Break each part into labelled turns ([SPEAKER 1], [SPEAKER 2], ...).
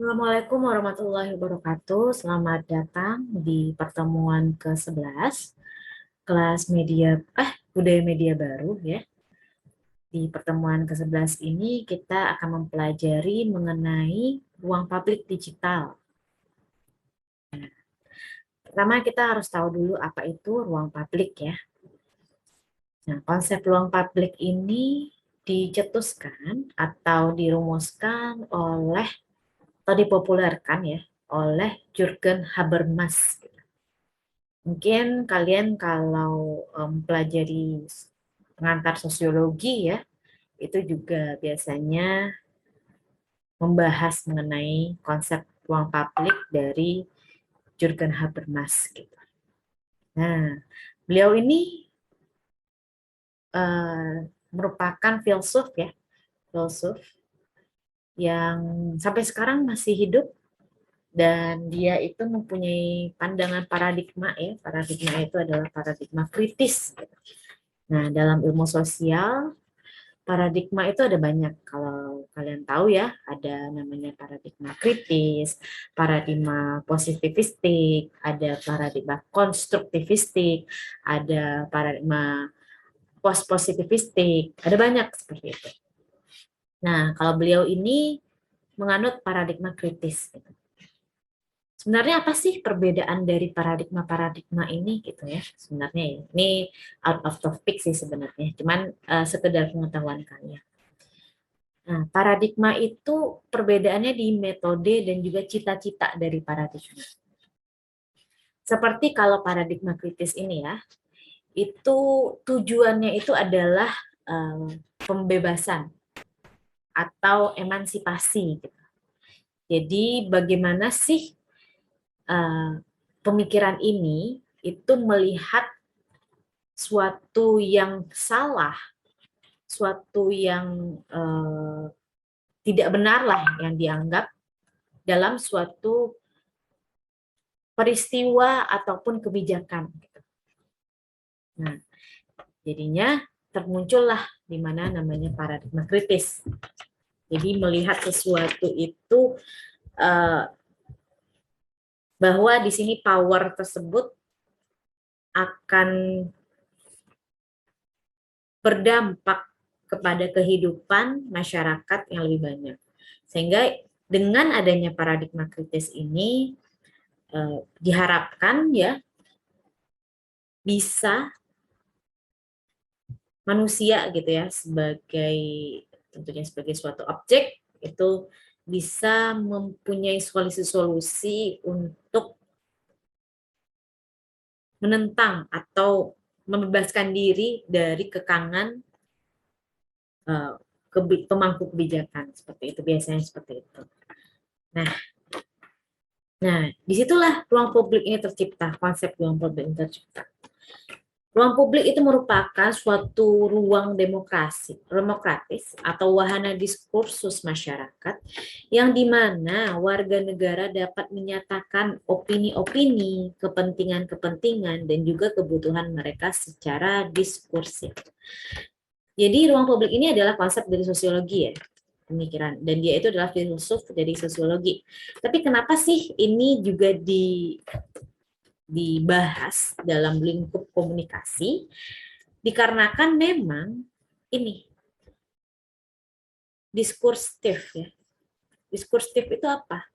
[SPEAKER 1] Assalamualaikum warahmatullahi wabarakatuh. Selamat datang di pertemuan ke-11 kelas budaya media baru ya. Di pertemuan ke-11 ini kita akan mempelajari mengenai ruang publik digital. Pertama kita harus tahu dulu apa itu ruang publik ya. Nah, konsep ruang publik ini dicetuskan atau dirumuskan atau dipopulerkan ya oleh Jürgen Habermas. Mungkin kalian kalau pelajari pengantar sosiologi ya, itu juga biasanya membahas mengenai konsep ruang publik dari Jürgen Habermas gitu. Nah, beliau ini eh, merupakan filsuf yang sampai sekarang masih hidup dan dia itu mempunyai pandangan paradigma ya. Paradigma itu adalah paradigma kritis. Nah, dalam ilmu sosial paradigma itu ada banyak. Kalau kalian tahu ya, ada namanya paradigma kritis, paradigma positivistik, ada paradigma konstruktivistik, ada paradigma post-positivistik, ada banyak seperti itu. Nah, kalau beliau ini menganut paradigma kritis. Gitu. Sebenarnya apa sih perbedaan dari paradigma-paradigma ini gitu ya? Sebenarnya ya, ini out of topic sih sebenarnya, cuman sekedar pengetahuan kalian. Nah, paradigma itu perbedaannya di metode dan juga cita-cita dari paradigma. Seperti kalau paradigma kritis ini ya, itu tujuannya itu adalah pembebasan atau emansipasi. Gitu. Jadi bagaimana sih pemikiran ini itu melihat suatu yang salah, suatu yang tidak benar lah yang dianggap dalam suatu peristiwa ataupun kebijakan. Nah, jadinya termuncullah di mana namanya paradigma kritis. Jadi melihat sesuatu itu eh, bahwa di sini power tersebut akan berdampak kepada kehidupan masyarakat yang lebih banyak. Sehingga dengan adanya paradigma kritis ini diharapkan ya bisa manusia gitu ya sebagai tentunya sebagai suatu objek itu bisa mempunyai solusi-solusi untuk menentang atau membebaskan diri dari kekangan uh, pemangku kebijakan seperti itu biasanya seperti itu. Nah, disitulah ruang publik ini tercipta, konsep ruang publik ini tercipta. Ruang publik itu merupakan suatu ruang demokratis atau wahana diskursus masyarakat yang dimana warga negara dapat menyatakan opini-opini, kepentingan-kepentingan, dan juga kebutuhan mereka secara diskursif. Jadi ruang publik ini adalah konsep dari sosiologi ya, pemikiran. Dan dia itu adalah filsuf dari sosiologi. Tapi kenapa sih ini juga dibahas dalam lingkup komunikasi dikarenakan memang ini diskursif ya. Diskursif itu apa?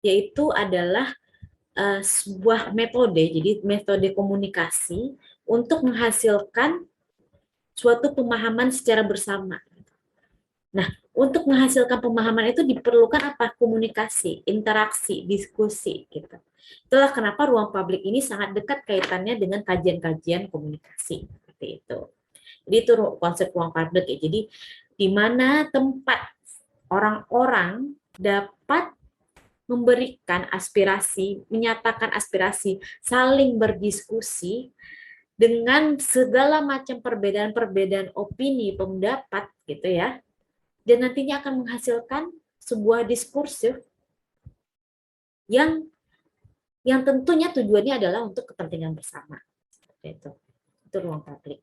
[SPEAKER 1] Yaitu adalah sebuah metode, jadi metode komunikasi untuk menghasilkan suatu pemahaman secara bersama. Nah, untuk menghasilkan pemahaman itu diperlukan apa? Komunikasi, interaksi, diskusi gitu. Itulah kenapa ruang publik ini sangat dekat kaitannya dengan kajian-kajian komunikasi seperti itu. Jadi itu konsep ruang publik ya. Jadi di mana tempat orang-orang dapat memberikan aspirasi, menyatakan aspirasi, saling berdiskusi dengan segala macam perbedaan-perbedaan opini, pendapat gitu ya. Dan nantinya akan menghasilkan sebuah diskursif yang tentunya tujuannya adalah untuk kepentingan bersama. Itu ruang publik.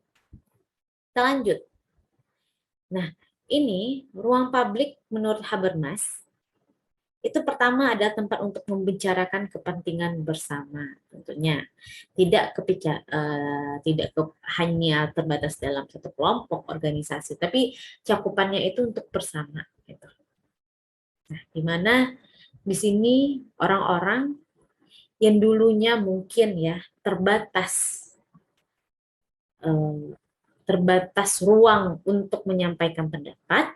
[SPEAKER 1] Kita lanjut. Nah, ini ruang publik menurut Habermas Itu pertama ada tempat untuk membicarakan kepentingan bersama tentunya. Tidak hanya terbatas dalam satu kelompok organisasi, tapi cakupannya itu untuk bersama gitu. Nah, di mana di sini orang-orang yang dulunya mungkin ya eh, terbatas ruang untuk menyampaikan pendapat,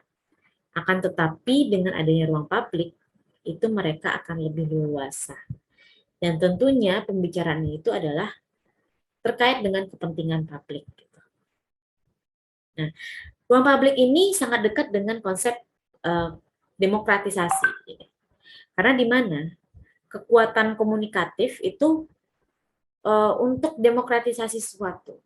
[SPEAKER 1] akan tetapi dengan adanya ruang publik itu mereka akan lebih leluasa. Dan tentunya pembicaraan itu adalah terkait dengan kepentingan publik. Nah, ruang publik ini sangat dekat dengan konsep uh, demokratisasi. Karena di mana kekuatan komunikatif itu untuk demokratisasi sesuatu.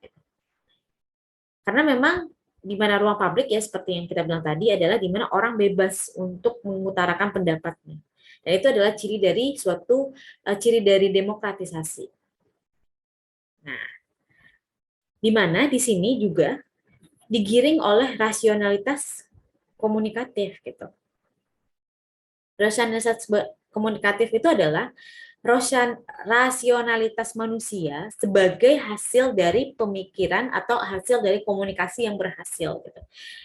[SPEAKER 1] Karena memang di mana ruang publik ya seperti yang kita bilang tadi adalah di mana orang bebas untuk mengutarakan pendapatnya. Dan itu adalah ciri dari demokratisasi. Nah, di mana di sini juga digiring oleh rasionalitas komunikatif gitu. Rasionalitas komunikatif itu adalah rasionalitas manusia sebagai hasil dari pemikiran atau hasil dari komunikasi yang berhasil gitu.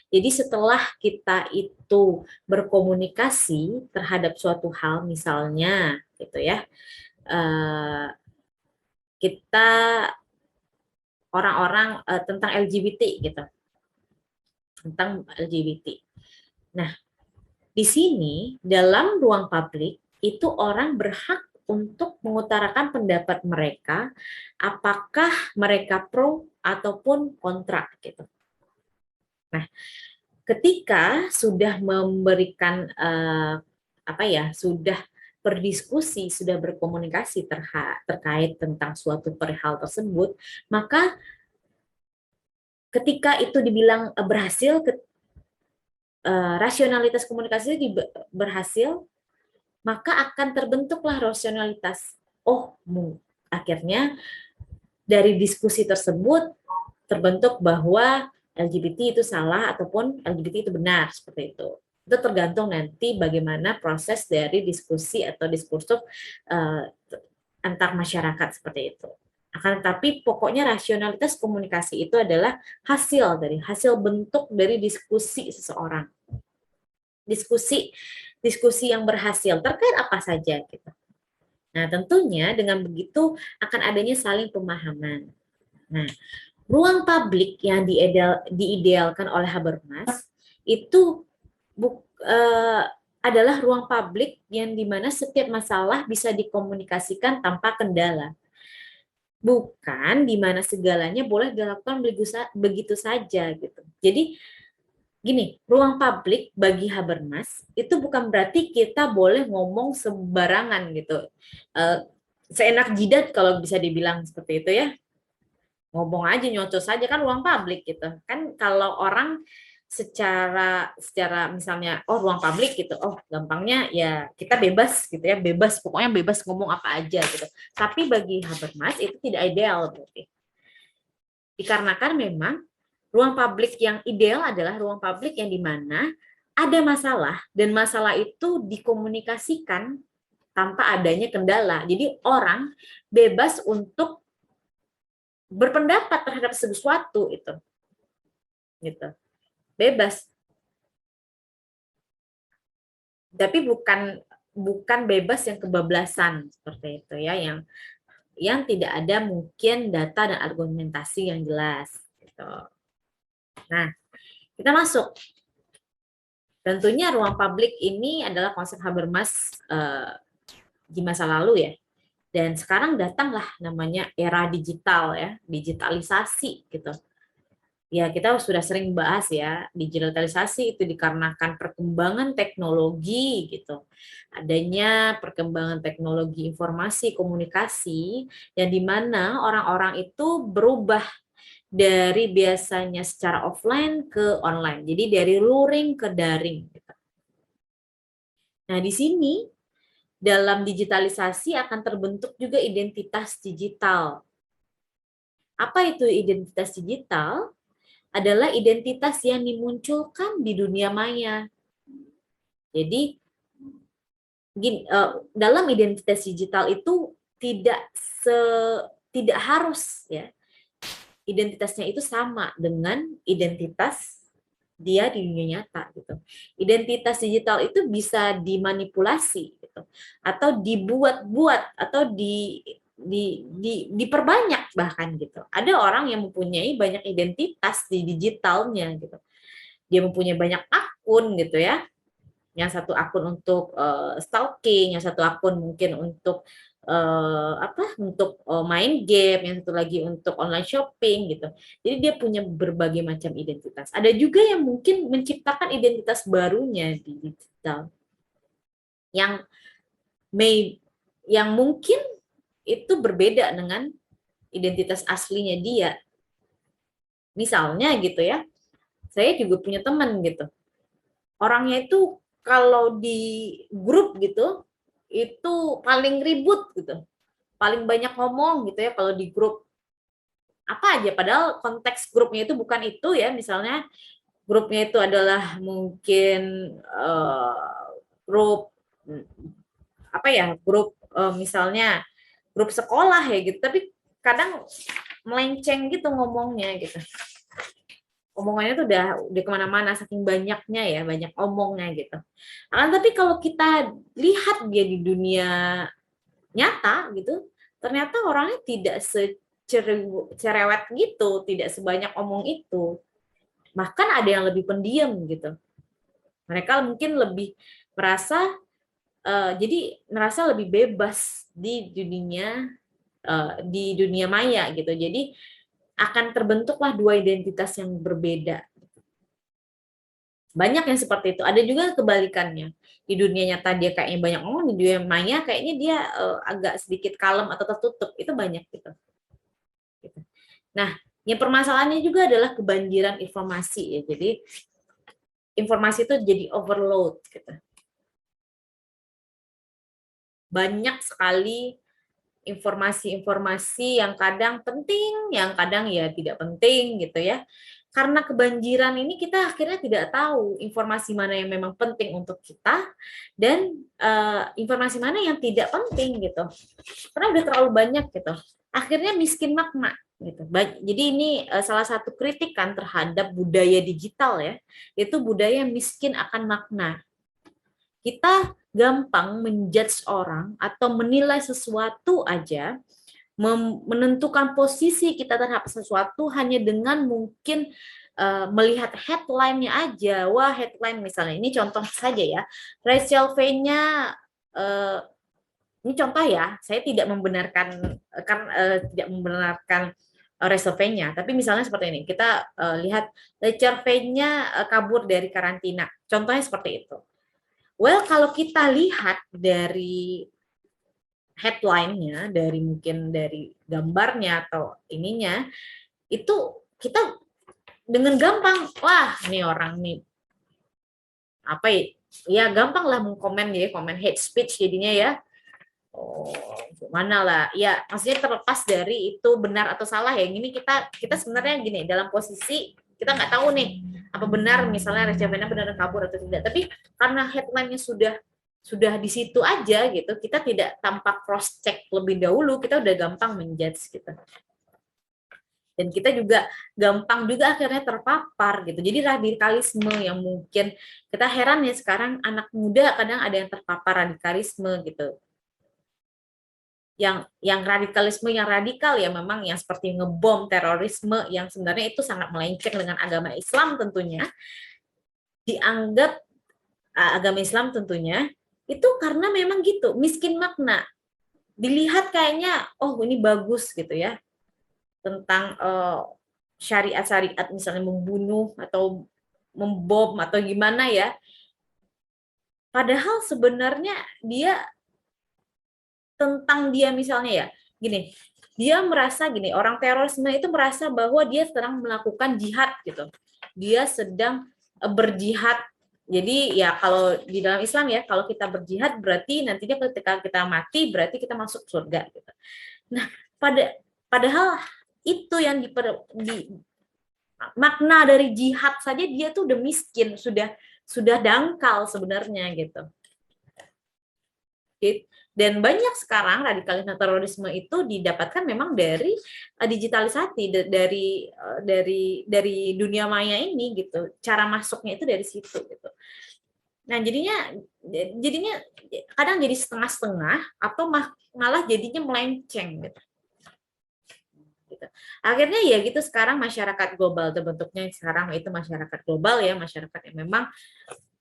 [SPEAKER 1] Jadi setelah kita itu berkomunikasi terhadap suatu hal misalnya gitu ya, kita orang-orang tentang LGBT gitu, tentang LGBT. Nah, di sini dalam ruang publik itu orang berhak untuk mengutarakan pendapat mereka, apakah mereka pro ataupun kontra gitu. Nah, ketika sudah memberikan sudah berdiskusi, sudah berkomunikasi terkait tentang suatu perihal tersebut, maka ketika itu dibilang berhasil, rasionalitas komunikasi berhasil, maka akan terbentuklah rasionalitas. Oh, akhirnya dari diskusi tersebut terbentuk bahwa LGBT itu salah ataupun LGBT itu benar, seperti itu. Itu tergantung nanti bagaimana proses dari diskusi atau diskursus antar masyarakat seperti itu. Akan tetapi pokoknya rasionalitas komunikasi itu adalah hasil bentuk dari diskusi seseorang. Diskusi yang berhasil terkait apa saja gitu. Nah, tentunya dengan begitu akan adanya saling pemahaman. Nah, ruang publik yang diidealkan oleh Habermas itu adalah ruang publik yang dimana setiap masalah bisa dikomunikasikan tanpa kendala. Bukan di mana segalanya boleh dilakukan begitu saja gitu. Jadi gini, ruang publik bagi Habermas itu bukan berarti kita boleh ngomong sembarangan gitu. Seenak jidat kalau bisa dibilang seperti itu ya. Ngomong aja nyocos saja kan ruang publik gitu. Kan kalau orang secara misalnya ruang publik gitu. Oh, gampangnya ya kita bebas gitu ya, pokoknya bebas ngomong apa aja gitu. Tapi bagi Habermas itu tidak ideal berarti. Dikarenakan memang ruang publik yang ideal adalah ruang publik yang dimana ada masalah dan masalah itu dikomunikasikan tanpa adanya kendala. Jadi orang bebas untuk berpendapat terhadap sesuatu itu, gitu, bebas. Tapi bukan bebas yang kebablasan seperti itu ya, yang tidak ada mungkin data dan argumentasi yang jelas. Gitu. Nah, kita masuk. Tentunya ruang publik ini adalah konsep Habermas di masa lalu ya. Dan sekarang datanglah namanya era digital ya, digitalisasi gitu. Ya, kita sudah sering bahas ya, digitalisasi itu dikarenakan perkembangan teknologi gitu. Adanya perkembangan teknologi informasi, komunikasi, yang di mana orang-orang itu berubah dari biasanya secara offline ke online. Jadi dari luring ke daring. Gitu. Nah, di sini dalam digitalisasi akan terbentuk juga identitas digital. Apa itu identitas digital? Adalah identitas yang dimunculkan di dunia maya. Jadi dalam identitas digital itu se tidak harus ya identitasnya itu sama dengan identitas dia di dunia nyata gitu. Identitas digital itu bisa dimanipulasi gitu atau dibuat-buat atau diperbanyak bahkan gitu. Ada orang yang mempunyai banyak identitas di digitalnya gitu. Dia mempunyai banyak akun gitu ya. Yang satu akun untuk stalking, yang satu akun mungkin untuk main game, yang satu lagi untuk online shopping gitu. Jadi dia punya berbagai macam identitas. Ada juga yang mungkin menciptakan identitas barunya di digital yang may yang mungkin itu berbeda dengan identitas aslinya dia. Misalnya gitu ya, saya juga punya teman gitu. Orangnya itu kalau di grup gitu, itu paling ribut gitu. Paling banyak ngomong gitu ya kalau di grup apa aja, padahal konteks grupnya itu bukan itu ya, misalnya grupnya itu adalah mungkin grup apa ya, grup misalnya grup sekolah ya gitu, tapi kadang melenceng gitu ngomongnya gitu. Omongannya tuh udah kemana-mana saking banyaknya ya, banyak omongnya gitu. Tapi kalau kita lihat dia di dunia nyata gitu, ternyata orangnya tidak cerewet gitu, tidak sebanyak omong itu. Bahkan ada yang lebih pendiam gitu. Mereka mungkin lebih merasa jadi merasa lebih bebas di dunia maya gitu. Jadi akan terbentuklah dua identitas yang berbeda. Banyak yang seperti itu. Ada juga kebalikannya. Di dunia nyata dia kayaknya banyak ngomong, di dunia maya kayaknya dia agak sedikit kalem atau tertutup. Itu banyak gitu. Nah, yang permasalahannya juga adalah kebanjiran informasi ya. Jadi informasi itu jadi overload gitu. Banyak sekali informasi-informasi yang kadang penting, yang kadang ya tidak penting gitu ya. Karena kebanjiran ini kita akhirnya tidak tahu informasi mana yang memang penting untuk kita dan informasi mana yang tidak penting gitu. Karena udah terlalu banyak gitu. Akhirnya miskin makna gitu. Jadi ini salah satu kritikan terhadap budaya digital ya, yaitu budaya miskin akan makna. Kita gampang menjudge orang atau menilai sesuatu aja, menentukan posisi kita terhadap sesuatu hanya dengan mungkin melihat headline-nya aja. Wah, headline misalnya, ini contoh saja ya, Rachel V-nya, ini contoh ya, saya tidak membenarkan Rachel V-nya, tapi misalnya seperti ini, kita lihat Rachel V-nya kabur dari karantina, contohnya seperti itu. Well, kalau kita lihat dari headline-nya, dari mungkin dari gambarnya atau ininya, itu kita dengan gampang, wah ini orang nih apa ya, gampang lah mengkomen ya, komen hate speech jadinya ya. Oh, gimana lah. Ya, maksudnya terlepas dari itu benar atau salah ya. Ini kita sebenarnya gini, dalam posisi kita nggak tahu nih apa benar misalnya Reza Vena benar kabur atau tidak. Tapi karena headline-nya sudah di situ aja gitu, kita tidak tanpa cross check lebih dahulu, kita udah gampang menjudge gitu. Dan kita juga gampang juga akhirnya terpapar gitu. Jadi radikalisme yang mungkin kita heran ya, sekarang anak muda kadang ada yang terpapar radikalisme gitu. Yang radikalisme yang radikal ya memang yang seperti ngebom, terorisme yang sebenarnya itu sangat melenceng dengan agama Islam tentunya, dianggap agama Islam tentunya itu karena memang gitu, miskin makna. Dilihat kayaknya oh ini bagus gitu ya, tentang syariat-syariat misalnya membunuh atau membom atau gimana ya. Padahal sebenarnya dia misalnya ya, gini, dia merasa gini, orang terorisme itu merasa bahwa dia sedang melakukan jihad gitu. Dia sedang berjihad. Jadi ya kalau di dalam Islam ya, kalau kita berjihad berarti nantinya ketika kita mati berarti kita masuk surga gitu. Nah, padahal itu yang makna dari jihad saja dia tuh udah miskin, sudah dangkal sebenarnya gitu. Dan banyak sekarang radikalisme terorisme itu didapatkan memang dari digitalisasi, dari dunia maya ini gitu. Cara masuknya itu dari situ gitu. Nah, jadinya kadang jadi setengah-setengah atau malah jadinya melenceng gitu. Akhirnya ya gitu, sekarang masyarakat global terbentuknya, sekarang itu masyarakat global ya, masyarakat yang memang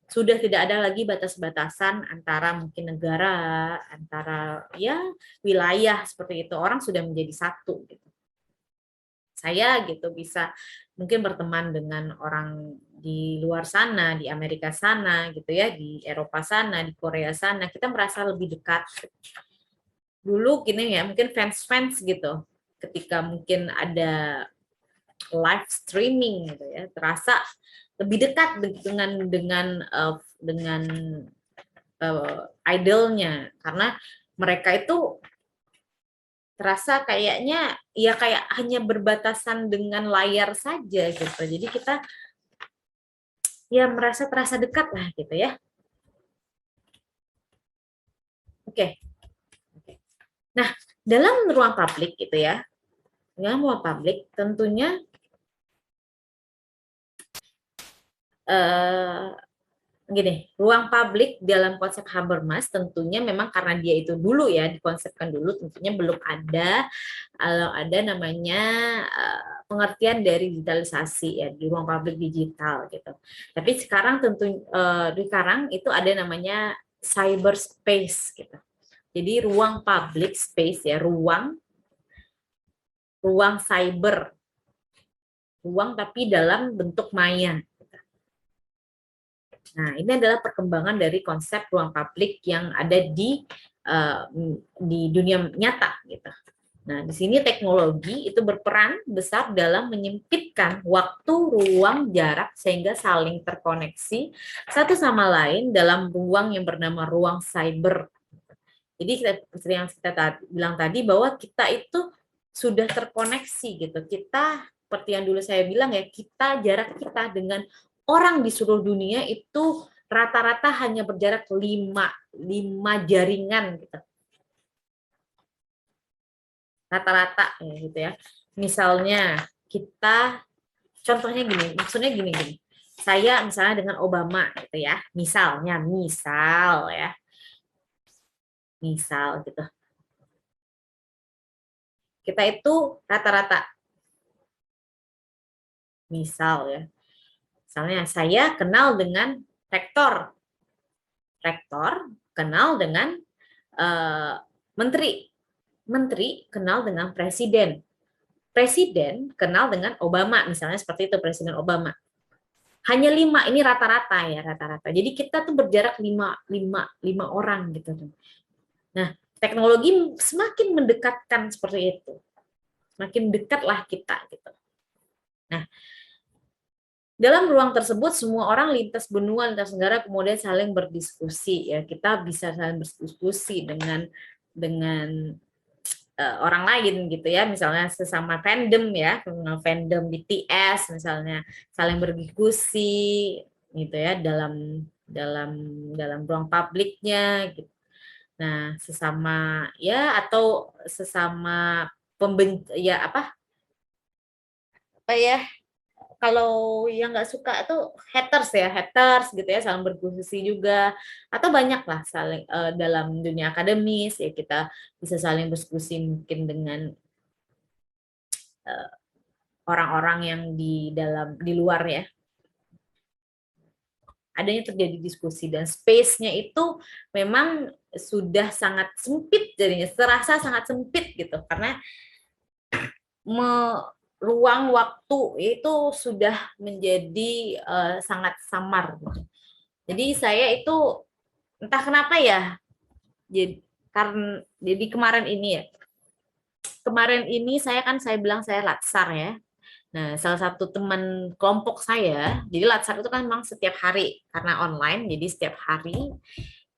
[SPEAKER 1] sudah tidak ada lagi batas-batasan antara mungkin negara, antara ya wilayah seperti itu. Orang sudah menjadi satu gitu. Saya gitu bisa mungkin berteman dengan orang di luar sana, di Amerika sana gitu ya, di Eropa sana, di Korea sana, kita merasa lebih dekat. Dulu gini ya, mungkin fans-fans gitu. Ketika mungkin ada live streaming gitu ya, terasa lebih dekat dengan idolnya, karena mereka itu terasa kayaknya ya kayak hanya berbatasan dengan layar saja gitu. Jadi kita ya merasa terasa dekat lah gitu ya. Oke. Nah, dalam ruang publik gitu ya. Dalam ruang publik tentunya gini, ruang publik dalam konsep Habermas tentunya memang karena dia itu dulu ya dikonsepkan dulu, tentunya belum ada kalau ada namanya pengertian dari digitalisasi ya di ruang publik digital gitu. Tapi sekarang tentu sekarang itu ada namanya cyberspace gitu. Jadi ruang public space ya, ruang cyber, ruang tapi dalam bentuk maya. Nah, ini adalah perkembangan dari konsep ruang publik yang ada di dunia nyata gitu. Nah, di sini teknologi itu berperan besar dalam menyempitkan waktu, ruang, jarak sehingga saling terkoneksi satu sama lain dalam ruang yang bernama ruang cyber. Jadi seperti yang kita bilang tadi bahwa kita itu sudah terkoneksi gitu. Kita seperti yang dulu saya bilang ya, jarak kita dengan orang di seluruh dunia itu rata-rata hanya berjarak 5 jaringan gitu. Rata-rata ya gitu ya. Misalnya kita contohnya gini, maksudnya gini. Saya misalnya dengan Obama gitu ya. Misal ya. Misal gitu. Kita itu rata-rata misal ya. Misalnya saya kenal dengan rektor. Rektor kenal dengan menteri. Menteri kenal dengan presiden. Presiden kenal dengan Obama, misalnya seperti itu, Presiden Obama. Hanya 5, ini rata-rata ya, rata-rata. Jadi kita tuh berjarak 5 orang gitu. Nah, teknologi semakin mendekatkan seperti itu. Semakin dekatlah kita gitu. Nah, dalam ruang tersebut semua orang lintas benua, lintas negara kemudian saling berdiskusi ya. Kita bisa saling berdiskusi dengan orang lain gitu ya, misalnya sesama fandom ya, fandom BTS misalnya saling berdiskusi gitu ya dalam dalam ruang publiknya gitu. Nah, sesama ya atau sesama ya apa ya, kalau yang nggak suka itu haters gitu ya, saling berdiskusi juga, atau banyak lah saling dalam dunia akademis ya, kita bisa saling berdiskusi mungkin dengan orang-orang yang di luar ya, adanya terjadi diskusi dan space-nya itu memang sudah sangat sempit, jadinya terasa sangat sempit gitu karena ruang waktu itu sudah menjadi sangat samar. Jadi saya itu entah kenapa ya, jadi kemarin ini saya bilang saya latsar ya. Nah, salah satu teman kelompok saya, jadi latsar itu kan memang setiap hari karena online, jadi setiap hari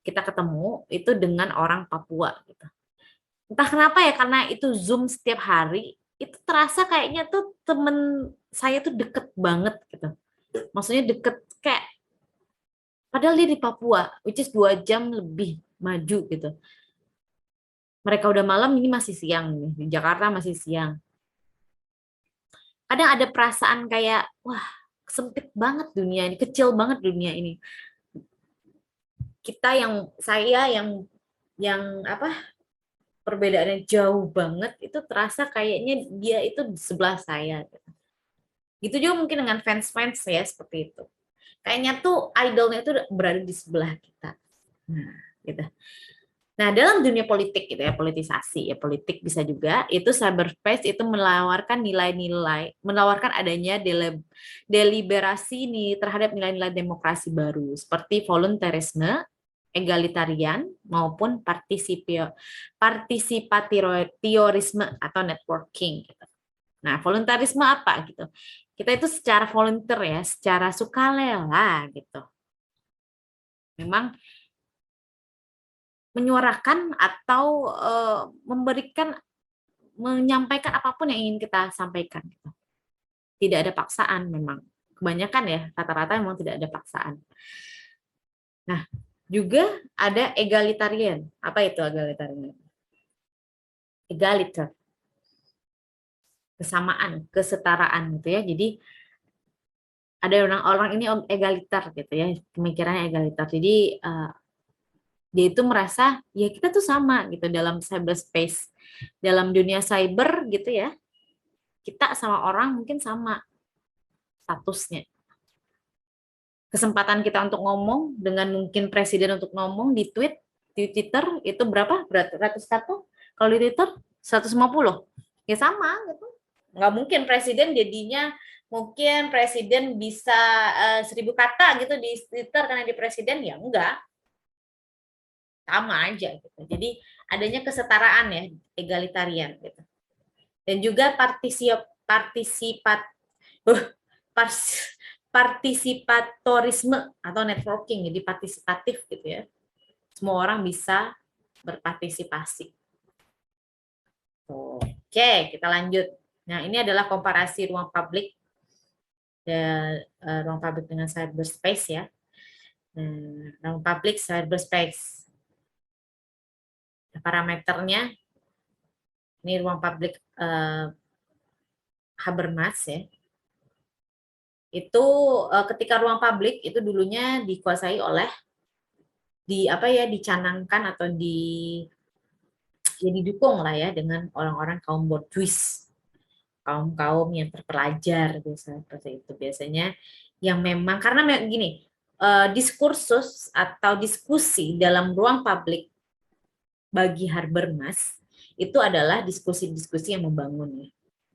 [SPEAKER 1] kita ketemu itu dengan orang Papua gitu. Entah kenapa ya, karena itu Zoom setiap hari, itu terasa kayaknya tuh temen saya tuh deket banget gitu. Maksudnya deket kayak, padahal dia di Papua, which is 2 jam lebih maju gitu. Mereka udah malam, ini masih siang nih. Di Jakarta masih siang. Kadang ada perasaan kayak, wah, sempit banget dunia ini, kecil banget dunia ini. Kita saya yang apa, perbedaannya jauh banget, itu terasa kayaknya dia itu di sebelah saya. Gitu juga mungkin dengan fans-fans ya, seperti itu. Kayaknya tuh idolnya itu berada di sebelah kita. Nah, gitu. Nah, dalam dunia politik gitu ya, politisasi ya, politik bisa juga, itu cyberspace itu menawarkan nilai-nilai, menawarkan adanya deliberasi nih terhadap nilai-nilai demokrasi baru, seperti volunteerisme, egalitarian, maupun partisipatorisme atau networking. Gitu. Nah, voluntarisme apa gitu? Kita itu secara volunteer ya, secara sukarela gitu. Memang menyuarakan atau memberikan, menyampaikan apapun yang ingin kita sampaikan. Gitu. Tidak ada paksaan memang. Kebanyakan ya, rata-rata memang tidak ada paksaan. Nah, juga ada egalitarian. Apa itu egalitarian? Egaliter, kesamaan, kesetaraan gitu ya. Jadi ada orang-orang ini egaliter gitu ya, pemikirannya egaliter. Jadi dia itu merasa ya kita tuh sama gitu dalam cyberspace, dalam dunia cyber gitu ya, kita sama orang mungkin sama statusnya. Kesempatan kita untuk ngomong dengan mungkin presiden untuk ngomong di Twitter itu berapa? Beratus satu? Kalau di Twitter 150. Ya sama gitu. Nggak mungkin presiden jadinya, mungkin presiden bisa 1000 kata gitu di Twitter karena di presiden, ya enggak. Sama aja gitu. Jadi adanya kesetaraan ya, egalitarian gitu. Dan juga partisipatorisme atau networking, jadi partisipatif gitu ya. Semua orang bisa berpartisipasi. Oke, kita lanjut. Nah, ini adalah komparasi ruang publik dan ruang publik dengan cyberspace ya. Ruang publik, cyberspace. Parameternya ini ruang publik Habermas ya. Itu ketika ruang publik itu dulunya dikuasai oleh dicanangkan atau ya didukung lah ya dengan orang-orang kaum borjuis, kaum-kaum yang terpelajar biasanya seperti itu biasanya, yang memang karena gini, diskursus atau diskusi dalam ruang publik bagi Habermas itu adalah diskusi-diskusi yang membangun ya,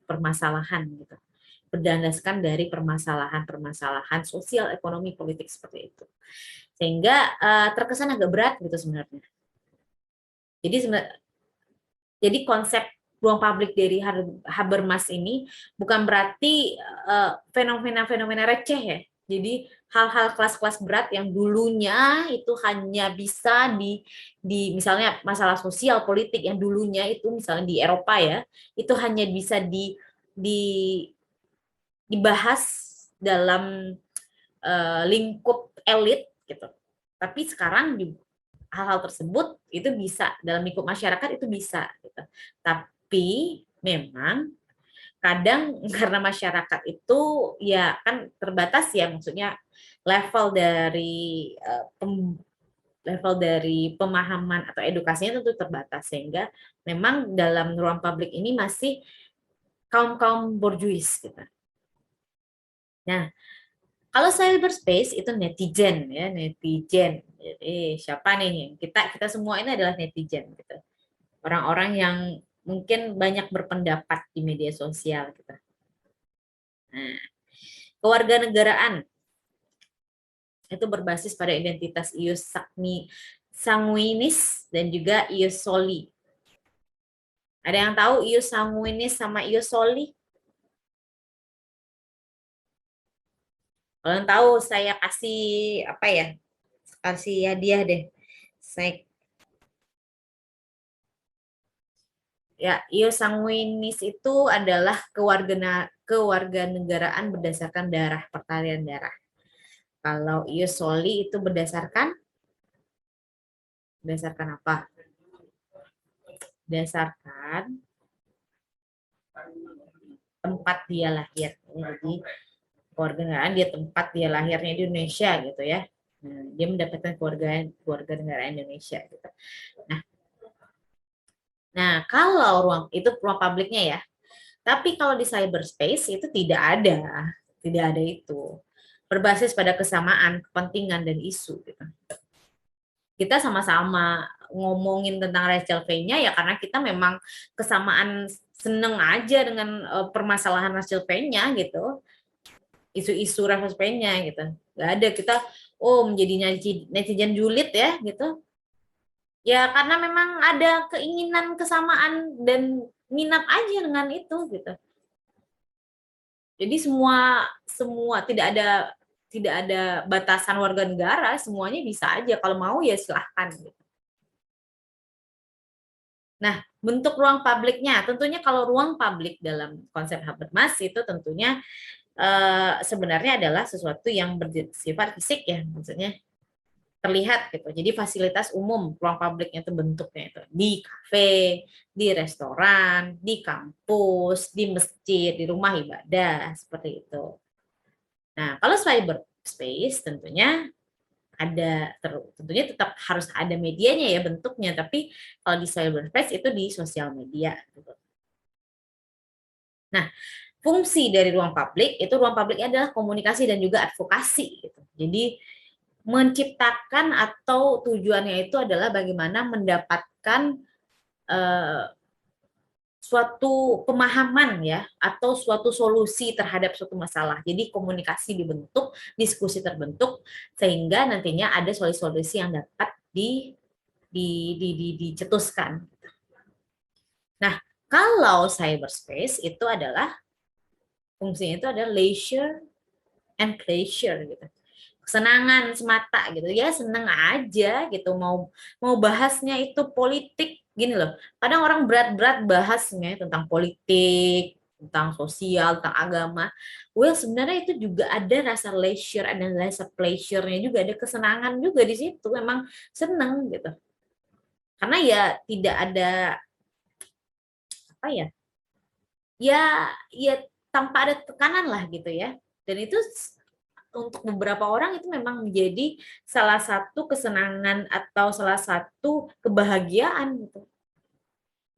[SPEAKER 1] permasalahan gitu, berdasarkan dari permasalahan sosial, ekonomi, politik seperti itu, sehingga terkesan agak berat gitu sebenarnya. Jadi konsep ruang publik dari Habermas ini bukan berarti fenomena-fenomena receh ya. Jadi hal-hal kelas-kelas berat yang dulunya itu hanya bisa di misalnya masalah sosial politik yang dulunya itu misalnya di Eropa ya, itu hanya bisa di dibahas dalam lingkup elit gitu. Tapi sekarang hal-hal tersebut itu bisa dalam lingkup masyarakat itu bisa gitu. Tapi memang kadang karena masyarakat itu ya kan terbatas ya, maksudnya level dari level dari pemahaman atau edukasinya tentu terbatas, sehingga memang dalam ruang publik ini masih kaum-kaum borjuis gitu. Nah, kalau cyberspace itu netizen ya, netizen. Jadi siapa nih? Kita semua ini adalah netizen gitu. Orang-orang yang mungkin banyak berpendapat di media sosial gitu. Nah, kewarganegaraan itu berbasis pada identitas ius sanguinis dan juga ius soli. Ada yang tahu ius sanguinis sama ius soli? Kalau yang tahu saya kasih apa ya? Kasih hadiah deh. Saya Ya, ius sanguinis itu adalah kewarganegaraan berdasarkan darah, pertalian darah. Kalau ius soli itu berdasarkan apa? berdasarkan tempat dia lahir. Jadi kewarganegaraan dia tempat dia lahirnya di Indonesia gitu ya. Nah, dia mendapatkan keluarga negara Indonesia gitu. Nah, kalau ruang publiknya ya. Tapi kalau di cyberspace itu tidak ada itu. Berbasis pada kesamaan kepentingan dan isu gitu. Kita sama-sama ngomongin tentang Rachel V-nya ya karena kita memang kesamaan seneng aja dengan permasalahan Rachel V-nya gitu, isu-isu Rachel V-nya gitu. Gak ada kita menjadi netizen julid ya gitu. Ya karena memang ada keinginan kesamaan dan minat aja dengan itu gitu. Jadi semua semua tidak ada batasan warga negara, semuanya bisa aja kalau mau ya silahkan gitu. Nah, bentuk ruang publiknya, tentunya kalau ruang publik dalam konsep Habermas itu tentunya sebenarnya adalah sesuatu yang bersifat fisik ya, maksudnya terlihat gitu. Jadi fasilitas umum ruang publiknya itu bentuknya itu di kafe, di restoran, di kampus, di masjid, di rumah ibadah seperti itu. Nah, kalau cyberspace tentunya tetap harus ada medianya ya bentuknya, tapi kalau di cyberspace itu di sosial media gitu. Nah, fungsi dari ruang publik adalah komunikasi dan juga advokasi gitu. Jadi menciptakan atau tujuannya itu adalah bagaimana mendapatkan eh, suatu pemahaman ya atau suatu solusi terhadap suatu masalah. Jadi komunikasi dibentuk, diskusi terbentuk sehingga nantinya ada solusi-solusi yang dapat dicetuskan. Nah, kalau cyberspace itu adalah fungsinya itu adalah leisure and pleasure gitu. Kesenangan semata gitu ya, seneng aja gitu mau mau bahasnya itu politik gini loh. Kadang orang berat-berat bahasnya tentang politik, tentang sosial, tentang agama. Well, sebenarnya itu juga ada rasa leisure, ada rasa pleasure-nya juga, ada kesenangan juga di situ. Memang seneng gitu. Karena ya tidak ada apa ya? Ya tanpa ada tekanan lah gitu ya. Dan itu untuk beberapa orang itu memang menjadi salah satu kesenangan atau salah satu kebahagiaan gitu.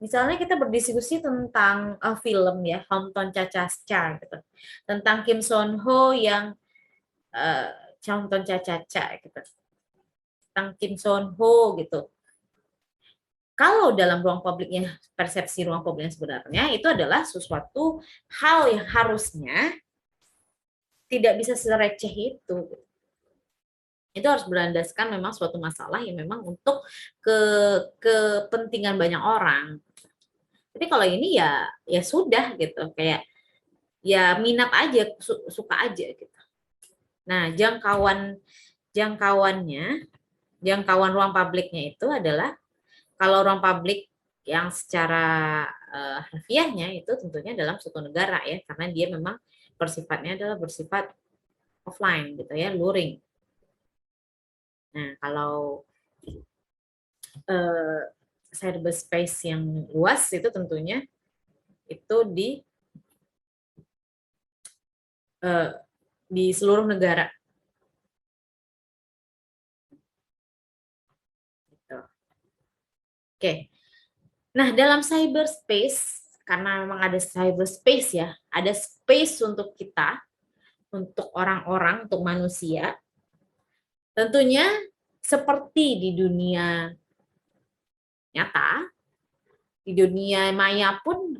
[SPEAKER 1] Misalnya kita berdiskusi tentang film ya, Hometown Cha-Cha-Cha gitu. Tentang Kim Son Ho yang uh, Hometown Cha-Cha-Cha gitu. Tentang Kim Son Ho gitu. Kalau dalam ruang publiknya, persepsi ruang publiknya sebenarnya itu adalah sesuatu hal yang harusnya tidak bisa sereceh itu. Itu harus berlandaskan memang suatu masalah yang memang untuk kepentingan banyak orang. Tapi kalau ini ya sudah gitu, kayak ya minat aja, suka aja gitu. Nah, jangkauan ruang publiknya itu adalah kalau ruang publik yang secara harfiahnya itu tentunya dalam suatu negara ya, karena dia memang bersifatnya adalah bersifat offline gitu ya, luring. Nah, kalau cyberspace yang luas itu tentunya itu di seluruh negara. Gitu. Oke. Nah, dalam cyberspace karena memang ada cyberspace ya, ada space untuk kita, untuk orang-orang, untuk manusia. Tentunya seperti di dunia nyata, di dunia maya pun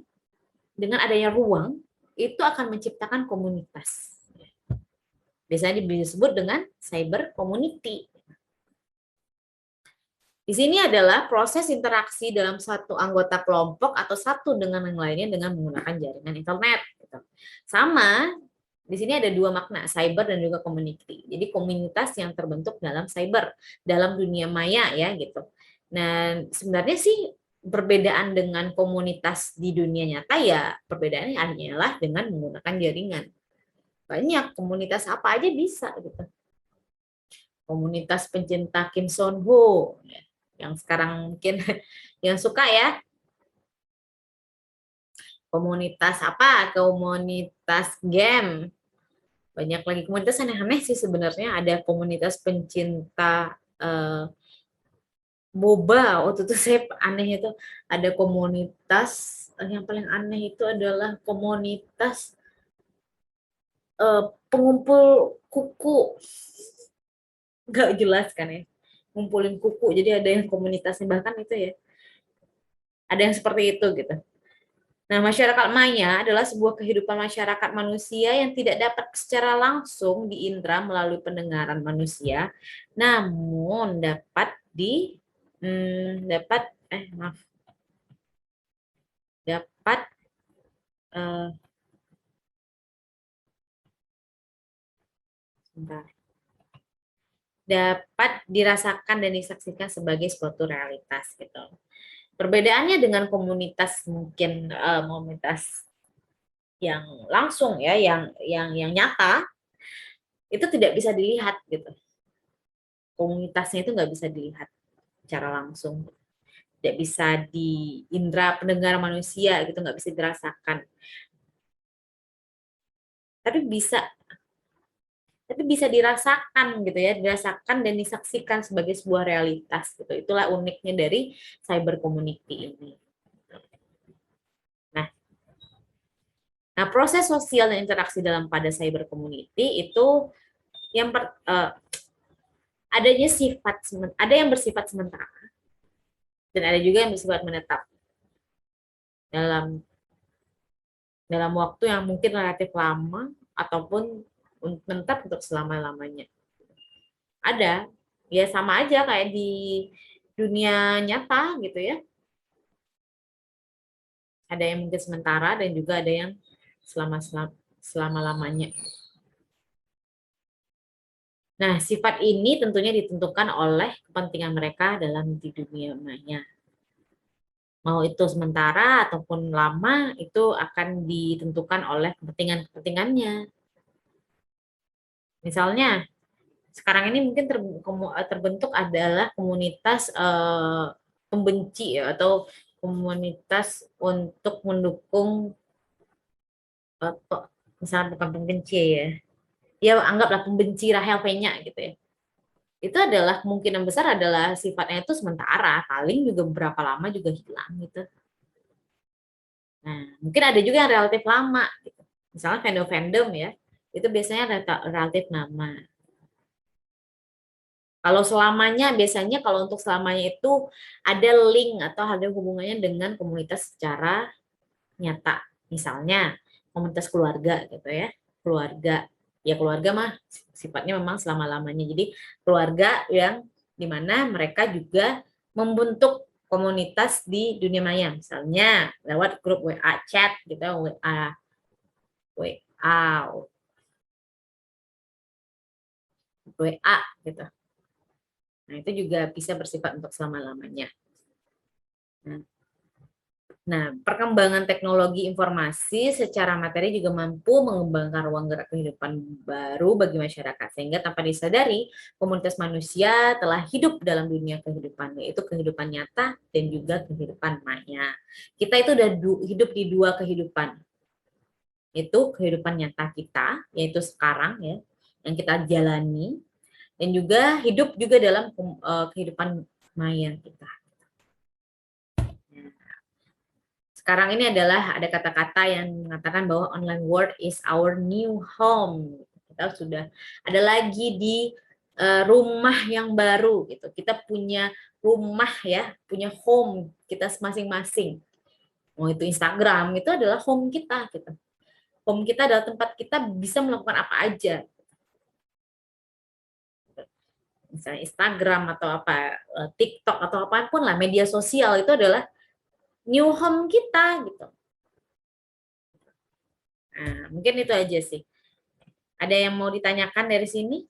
[SPEAKER 1] dengan adanya ruang itu akan menciptakan komunitas. Biasanya disebut dengan cyber community. Di sini adalah proses interaksi dalam satu anggota kelompok atau satu dengan yang lainnya dengan menggunakan jaringan internet. Sama, di sini ada dua makna, cyber dan juga community. Jadi komunitas yang terbentuk dalam cyber, dalam dunia maya ya gitu. Nah, sebenarnya sih perbedaan dengan komunitas di dunia nyata ya perbedaannya hanyalah dengan menggunakan jaringan. Banyak komunitas apa aja bisa gitu. Komunitas pencinta Kim Son Ho yang sekarang mungkin yang suka ya Komunitas apa? Komunitas game. Banyak lagi komunitas aneh-aneh sih sebenarnya. Ada komunitas pencinta boba. Waktu itu saya aneh itu ada komunitas yang paling aneh itu adalah komunitas pengumpul kuku. Nggak jelas kan ya. Ngumpulin kuku. Jadi ada yang komunitasnya bahkan itu ya. Ada yang seperti itu gitu. Nah, masyarakat maya adalah sebuah kehidupan masyarakat manusia yang tidak dapat secara langsung diindra melalui pendengaran manusia, namun dapat dapat maaf dapat eh, sebentar, dapat dirasakan dan disaksikan sebagai suatu realitas gitu. Perbedaannya dengan komunitas mungkin komunitas yang langsung ya, yang nyata itu tidak bisa dilihat gitu. Komunitasnya itu nggak bisa dilihat secara langsung, tidak bisa di indera pendengar manusia gitu, nggak bisa dirasakan, tapi bisa dirasakan gitu ya, dirasakan dan disaksikan sebagai sebuah realitas gitu. Itulah uniknya dari cyber community ini. Nah, proses sosial dan interaksi dalam pada cyber community itu adanya ada yang bersifat sementara dan ada juga yang bersifat menetap dalam dalam waktu yang mungkin relatif lama ataupun menetap untuk selama-lamanya. Ada, ya sama aja kayak di dunia nyata gitu ya. Ada yang mungkin sementara dan juga ada yang selama-lamanya. Nah, sifat ini tentunya ditentukan oleh kepentingan mereka dalam di dunia maya. Mau itu sementara ataupun lama, itu akan ditentukan oleh kepentingan-kepentingannya. Misalnya, sekarang ini mungkin terbentuk adalah komunitas pembenci ya, atau komunitas untuk mendukung misalnya bukan pembenci ya anggaplah pembenci Rahel Fenya gitu ya. Itu adalah kemungkinan besar adalah sifatnya itu sementara, paling juga berapa lama juga hilang gitu. Nah, mungkin ada juga yang relatif lama gitu. Misalnya fandom-fandom ya, itu biasanya relatif lama. Kalau selamanya, biasanya kalau untuk selamanya itu ada link atau ada hubungannya dengan komunitas secara nyata. Misalnya komunitas keluarga gitu ya. Keluarga. Ya keluarga mah sifatnya memang selama-lamanya. Jadi keluarga yang dimana mereka juga membentuk komunitas di dunia maya. Misalnya lewat grup WA chat gitu, WA, WA gitu. Nah, itu juga bisa bersifat untuk selama-lamanya. Nah, perkembangan teknologi informasi secara materi juga mampu mengembangkan ruang gerak kehidupan baru bagi masyarakat, sehingga tanpa disadari, komunitas manusia telah hidup dalam dunia kehidupan, yaitu kehidupan nyata dan juga kehidupan maya. Kita itu udah hidup di dua kehidupan, itu kehidupan nyata kita, yaitu sekarang ya, yang kita jalani, dan juga hidup juga dalam kehidupan maya kita. Sekarang ini adalah ada kata-kata yang mengatakan bahwa online world is our new home. Kita sudah ada lagi di rumah yang baru gitu. Kita punya rumah ya, punya home kita masing-masing. Mau itu Instagram, itu adalah home kita gitu. Home kita adalah tempat kita bisa melakukan apa aja. Misalnya Instagram atau apa, TikTok atau apapun lah, media sosial itu adalah new home kita gitu. Nah, mungkin itu aja sih. Ada yang mau ditanyakan dari sini?